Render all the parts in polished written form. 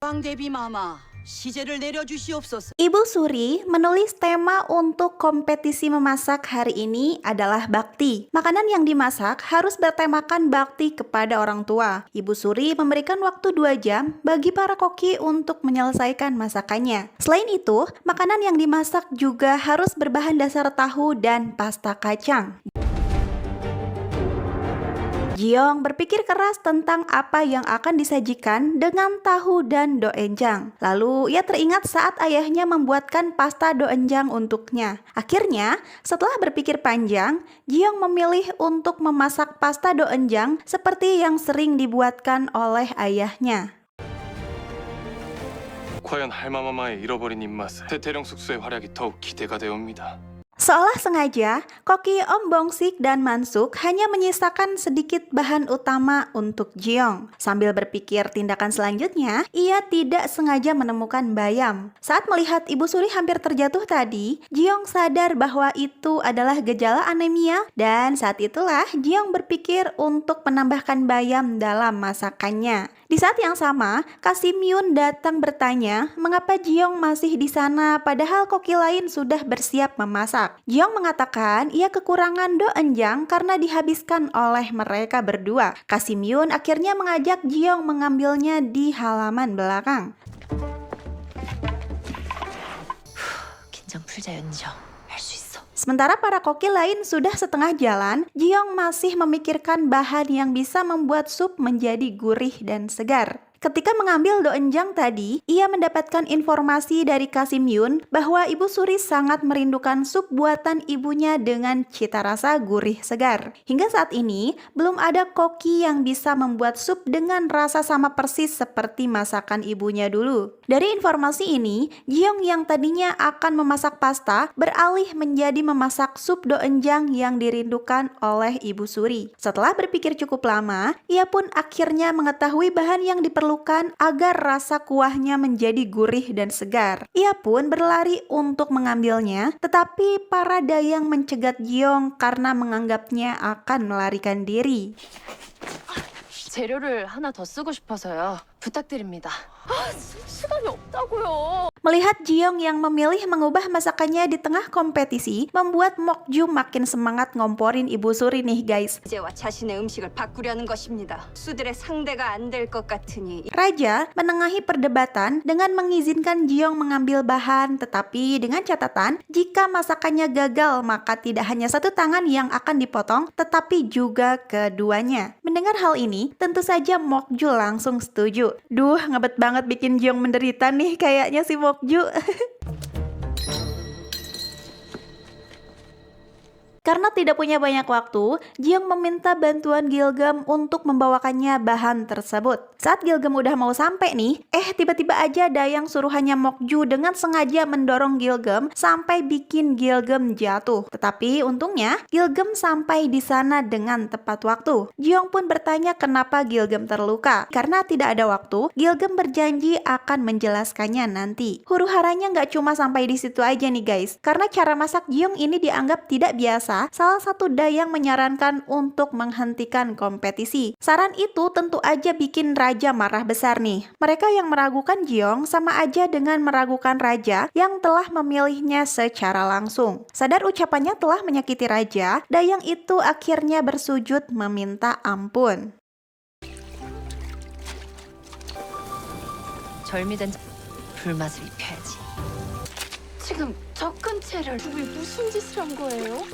빵대비 마마, 시제를 내려주시옵소서. Ibu Suri menulis tema untuk kompetisi memasak hari ini adalah bakti. Makanan yang dimasak harus bertemakan bakti kepada orang tua. Ibu Suri memberikan waktu 2 jam bagi para koki untuk menyelesaikan masakannya. Selain itu, makanan yang dimasak juga harus berbahan dasar tahu dan pasta kacang. Jiong berpikir keras tentang apa yang akan disajikan dengan tahu dan doenjang. Lalu ia teringat saat ayahnya membuatkan pasta doenjang untuknya. Akhirnya, setelah berpikir panjang, Jiong memilih untuk memasak pasta doenjang seperti yang sering dibuatkan oleh ayahnya. 과연 할마마마의 잃어버린 입맛에 태태령 숙소의 활약이 더욱 기대가 되옵니다. Seolah sengaja, koki Om Bongsik dan Mansuk hanya menyisakan sedikit bahan utama untuk Jiong. Sambil berpikir tindakan selanjutnya, ia tidak sengaja menemukan bayam. Saat melihat Ibu Suri hampir terjatuh tadi, Jiong sadar bahwa itu adalah gejala anemia dan saat itulah Jiong berpikir untuk menambahkan bayam dalam masakannya. Di saat yang sama, Kasim Yun datang bertanya mengapa Jiong masih di sana padahal koki lain sudah bersiap memasak. Jiong mengatakan ia kekurangan doenjang karena dihabiskan oleh mereka berdua. Kasim Yun akhirnya mengajak Jiong mengambilnya di halaman belakang. 긴장 풀자 연정. 할 수 있어. Sementara para koki lain sudah setengah jalan, Jiong masih memikirkan bahan yang bisa membuat sup menjadi gurih dan segar. Ketika mengambil doenjang tadi, ia mendapatkan informasi dari Kasim Yun bahwa Ibu Suri sangat merindukan sup buatan ibunya dengan cita rasa gurih segar. Hingga saat ini, belum ada koki yang bisa membuat sup dengan rasa sama persis seperti masakan ibunya dulu. Dari informasi ini, Jiong yang tadinya akan memasak pasta beralih menjadi memasak sup doenjang yang dirindukan oleh Ibu Suri. Setelah berpikir cukup lama, ia pun akhirnya mengetahui bahan yang diperlukan agar rasa kuahnya menjadi gurih dan segar. Ia pun berlari untuk mengambilnya, tetapi para dayang mencegat Jiong karena menganggapnya akan melarikan diri. 재료를 하나 더 쓰고 싶어서요. 부탁드립니다. 시간이 없다고요. Melihat Jiong yang memilih mengubah masakannya di tengah kompetisi, membuat Mokju makin semangat ngomporin Ibu Suri nih guys. 제와 자신의 음식을 바꾸려는 것입니다. 수들의 상대가 안 될 것 같으니. Raja menengahi perdebatan dengan mengizinkan Jiong mengambil bahan, tetapi dengan catatan jika masakannya gagal maka tidak hanya satu tangan yang akan dipotong, tetapi juga keduanya. Mendengar hal ini, tentu saja Mokju langsung setuju. Duh, ngebet banget bikin Jiong menderita nih kayaknya si Mokju. Karena tidak punya banyak waktu, Jiong meminta bantuan Gilgam untuk membawakannya bahan tersebut. Saat Gilgam udah mau sampai nih, tiba-tiba aja dayang suruhannya Mokju dengan sengaja mendorong Gilgam sampai bikin Gilgam jatuh. Tetapi untungnya, Gilgam sampai di sana dengan tepat waktu. Jiong pun bertanya kenapa Gilgam terluka. Karena tidak ada waktu, Gilgam berjanji akan menjelaskannya nanti. Huru-haranya nggak cuma sampai di situ aja nih guys. Karena cara masak Jiong ini dianggap tidak biasa, salah satu dayang menyarankan untuk menghentikan kompetisi. Saran itu tentu aja bikin raja marah besar nih. Mereka yang meragukan Jiong sama aja dengan meragukan raja yang telah memilihnya secara langsung. Sadar ucapannya telah menyakiti raja, dayang itu akhirnya bersujud meminta ampun. 절미된 불맛을 입혀야지. 지금 접근체를 왜 무슨 짓을 한 거예요?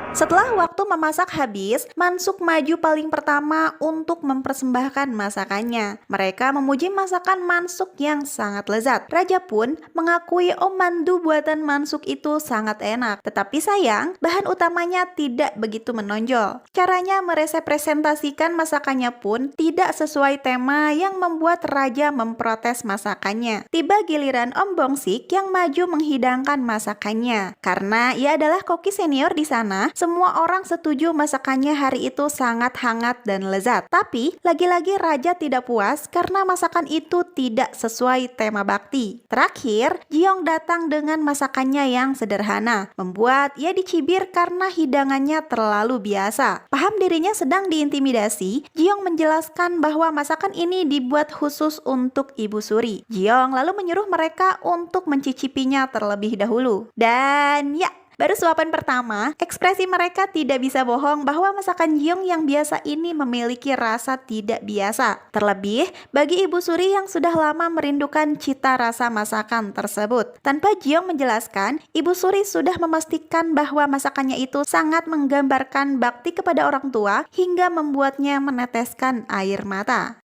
Setelah waktu memasak habis, Mansuk maju paling pertama untuk mempersembahkan masakannya. Mereka memuji masakan Mansuk yang sangat lezat. Raja pun mengakui Om Mandu buatan Mansuk itu sangat enak. Tetapi sayang, bahan utamanya tidak begitu menonjol. Caranya merepresentasikan masakannya pun tidak sesuai tema yang membuat Raja memprotes masakannya. Tiba giliran Om Bongsik yang maju menghidangkan masakannya. Karena ia adalah koki senior di sana, Semua orang setuju masakannya hari itu sangat hangat dan lezat. Tapi, lagi-lagi Raja tidak puas karena masakan itu tidak sesuai tema bakti. Terakhir, Jiong datang dengan masakannya yang sederhana, membuat ia dicibir karena hidangannya terlalu biasa. Paham dirinya sedang diintimidasi, Jiong menjelaskan bahwa masakan ini dibuat khusus untuk Ibu Suri. Jiong lalu menyuruh mereka untuk mencicipinya terlebih dahulu. Dan ya, baru suapan pertama, ekspresi mereka tidak bisa bohong bahwa masakan Jiong yang biasa ini memiliki rasa tidak biasa. Terlebih, bagi Ibu Suri yang sudah lama merindukan cita rasa masakan tersebut. Tanpa Jiong menjelaskan, Ibu Suri sudah memastikan bahwa masakannya itu sangat menggambarkan bakti kepada orang tua hingga membuatnya meneteskan air mata.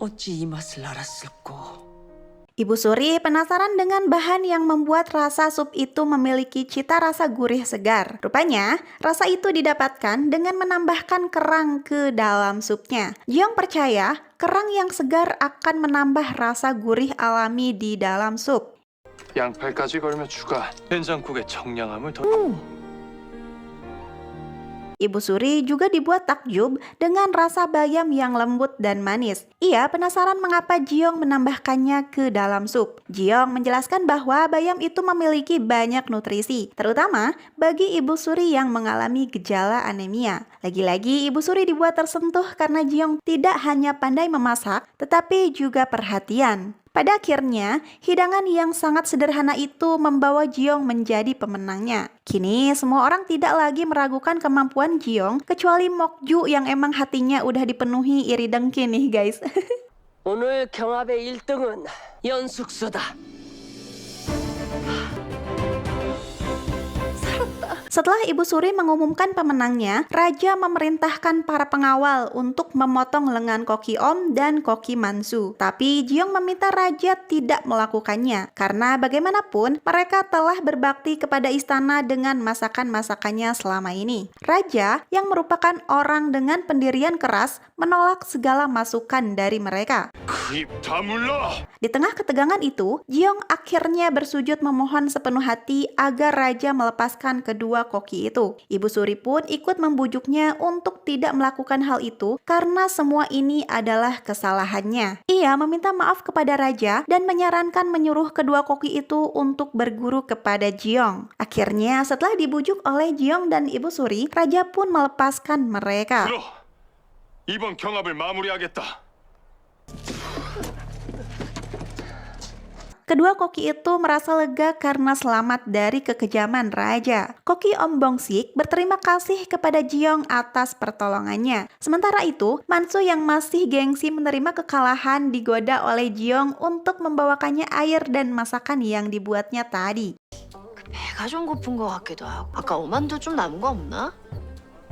어찌 이 맛을 알았을꼬? Ibu Suri penasaran dengan bahan yang membuat rasa sup itu memiliki cita rasa gurih segar. Rupanya, rasa itu didapatkan dengan menambahkan kerang ke dalam supnya. Jiong percaya kerang yang segar akan menambah rasa gurih alami di dalam sup. 양팔까지 걸며 추가. 된장국의 청량함을 더. Ibu Suri juga dibuat takjub dengan rasa bayam yang lembut dan manis. Ia penasaran mengapa Jiong menambahkannya ke dalam sup. Jiong menjelaskan bahwa bayam itu memiliki banyak nutrisi, terutama bagi Ibu Suri yang mengalami gejala anemia. Lagi-lagi Ibu Suri dibuat tersentuh karena Jiong tidak hanya pandai memasak, tetapi juga perhatian. Pada akhirnya, hidangan yang sangat sederhana itu membawa Jiong menjadi pemenangnya. Kini, semua orang tidak lagi meragukan kemampuan Jiong, kecuali Mokju yang emang hatinya udah dipenuhi iri dengki nih guys. 오늘 경합의 1등은 연숙수다. Setelah Ibu Suri mengumumkan pemenangnya, Raja memerintahkan para pengawal untuk memotong lengan Koki Om dan Koki Mansu. Tapi Jiong meminta Raja tidak melakukannya, karena bagaimanapun mereka telah berbakti kepada istana dengan masakan-masakannya selama ini. Raja, yang merupakan orang dengan pendirian keras, menolak segala masukan dari mereka. 입 다물라. Di tengah ketegangan itu, Jiong akhirnya bersujud memohon sepenuh hati agar Raja melepaskan kedua koki itu. Ibu Suri pun ikut membujuknya untuk tidak melakukan hal itu karena semua ini adalah kesalahannya. Ia meminta maaf kepada Raja dan menyarankan menyuruh kedua koki itu untuk berguru kepada Jiong. Akhirnya, setelah dibujuk oleh Jiong dan Ibu Suri, Raja pun melepaskan mereka. 들어. 이번 경합을 마무리하겠다. Kedua koki itu merasa lega karena selamat dari kekejaman Raja. Koki Om Bongsik berterima kasih kepada Jiong atas pertolongannya. Sementara itu, Mansu yang masih gengsi menerima kekalahan digoda oleh Jiong untuk membawakannya air dan masakan yang dibuatnya tadi. 배가 좀 고픈 것 같기도 하고. 아까 오만두 좀 남은 거 없나?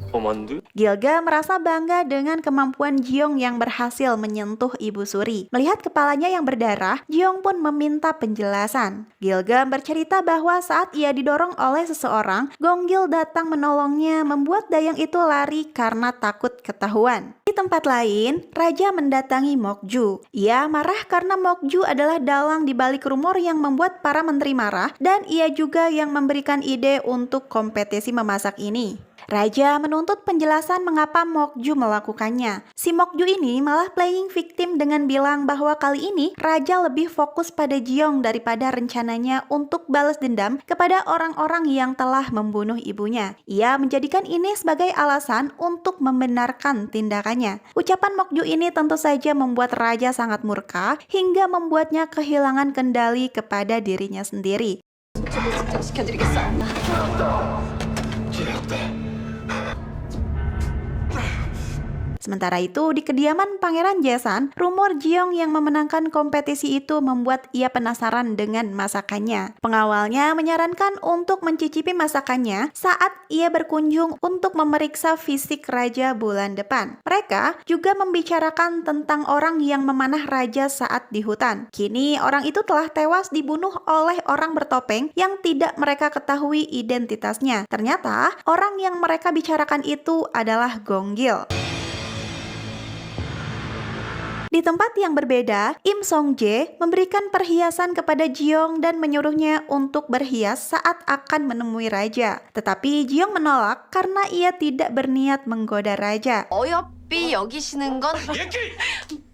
어만두? Gilga merasa bangga dengan kemampuan Jiong yang berhasil menyentuh Ibu Suri. Melihat kepalanya yang berdarah, Jiong pun meminta penjelasan. Gilga bercerita bahwa saat ia didorong oleh seseorang, Gonggil datang menolongnya, membuat Dayang itu lari karena takut ketahuan. Di tempat lain, Raja mendatangi Mokju. Ia marah karena Mokju adalah dalang di balik rumor yang membuat para menteri marah, dan ia juga yang memberikan ide untuk kompetisi memasak ini. Raja menuntut penjelasan mengapa Mokju melakukannya. Si Mokju ini malah playing victim dengan bilang bahwa kali ini Raja lebih fokus pada Jiong daripada rencananya untuk balas dendam kepada orang-orang yang telah membunuh ibunya. Ia menjadikan ini sebagai alasan untuk membenarkan tindakannya. Ucapan Mokju ini tentu saja membuat Raja sangat murka hingga membuatnya kehilangan kendali kepada dirinya sendiri. 시켜드리겠습니다. Sementara itu, di kediaman Pangeran Jaesan, rumor Jiong yang memenangkan kompetisi itu membuat ia penasaran dengan masakannya. Pengawalnya menyarankan untuk mencicipi masakannya saat ia berkunjung untuk memeriksa fisik Raja bulan depan. Mereka juga membicarakan tentang orang yang memanah Raja saat di hutan. Kini, orang itu telah tewas dibunuh oleh orang bertopeng yang tidak mereka ketahui identitasnya. Ternyata, orang yang mereka bicarakan itu adalah Gonggil. Di tempat yang berbeda, Im Song-jae memberikan perhiasan kepada Ji-young dan menyuruhnya untuk berhias saat akan menemui raja. Tetapi Ji-young menolak karena ia tidak berniat menggoda raja. 어여삐 여기시는 건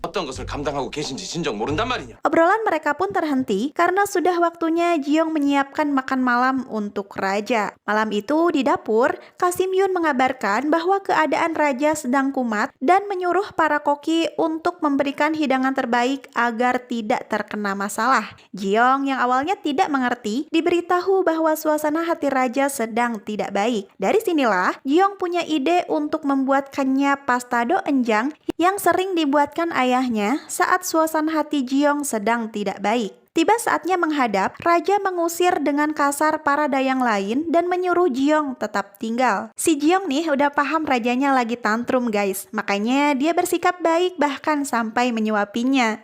어떤 것을 감당하고 계신지 진정 모른단 말이냐. Obrolan mereka pun terhenti karena sudah waktunya Ji-young menyiapkan makan malam untuk raja. Malam itu di dapur, Kasim Yun mengabarkan bahwa keadaan raja sedang kumat dan menyuruh para koki untuk memberikan hidangan terbaik agar tidak terkena masalah. Ji-young yang awalnya tidak mengerti diberitahu bahwa suasana hati raja sedang tidak baik. Dari sinilah Ji-young punya ide untuk membuatkannya pasta doenjang yang sering dibuatkan ayahnya saat suasana hati Ji-young sedang tidak baik. Tiba saatnya menghadap, raja mengusir dengan kasar para dayang lain dan menyuruh Ji-young tetap tinggal. Si Ji-young nih udah paham rajanya lagi tantrum guys, makanya dia bersikap baik bahkan sampai menyuapinya.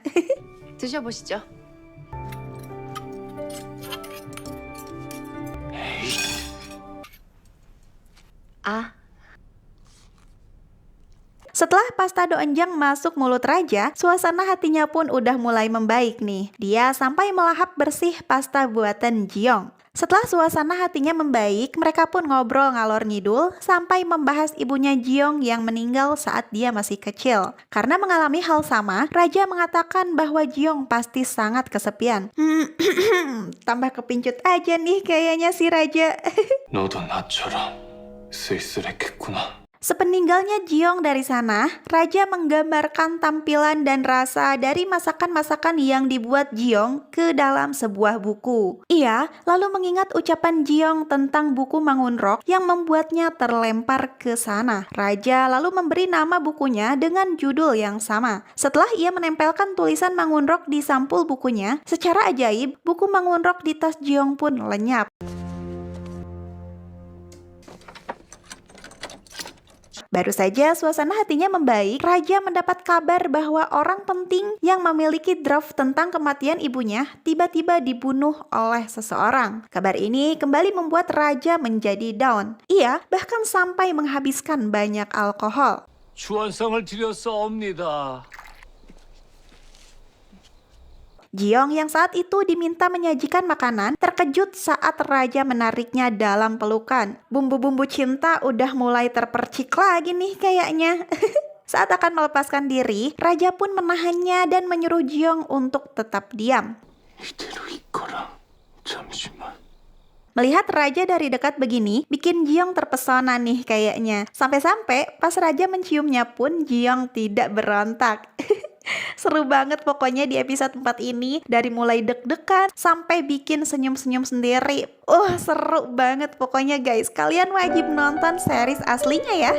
드셔보시죠. 아, Setelah pasta doenjang masuk mulut raja, suasana hatinya pun udah mulai membaik nih. Dia sampai melahap bersih pasta buatan Ji-young. Setelah suasana hatinya membaik, mereka pun ngobrol ngalor ngidul sampai membahas ibunya Ji-young yang meninggal saat dia masih kecil. Karena mengalami hal sama, raja mengatakan bahwa Ji-young pasti sangat kesepian. Tambah kepincut aja nih kayaknya si raja. 너도 나처럼 쓸쓸했겠구나. Sepeninggalnya Ji-young dari sana, raja menggambarkan tampilan dan rasa dari masakan-masakan yang dibuat Ji-young ke dalam sebuah buku. Ia lalu mengingat ucapan Ji-young tentang buku Mangunrok yang membuatnya terlempar ke sana. Raja lalu memberi nama bukunya dengan judul yang sama. Setelah ia menempelkan tulisan Mangunrok di sampul bukunya, secara ajaib buku Mangunrok di tas Ji-young pun lenyap. Baru saja suasana hatinya membaik, raja mendapat kabar bahwa orang penting yang memiliki draft tentang kematian ibunya tiba-tiba dibunuh oleh seseorang. Kabar ini kembali membuat raja menjadi down. Ia bahkan sampai menghabiskan banyak alkohol. 주안상을 드렸사옵니다. Ji-young yang saat itu diminta menyajikan makanan terkejut saat raja menariknya dalam pelukan. Bumbu-bumbu cinta udah mulai terpercik lagi nih kayaknya. Saat akan melepaskan diri, raja pun menahannya dan menyuruh Ji-young untuk tetap diam. 이대로 있거라. 잠시만. Melihat raja dari dekat begini, bikin Ji-young terpesona nih kayaknya. Sampai-sampai pas raja menciumnya pun Ji-young tidak berontak. Seru banget pokoknya di episode 4 ini. Dari mulai deg-degan sampai bikin senyum-senyum sendiri. Seru banget pokoknya guys. Kalian wajib nonton series aslinya ya.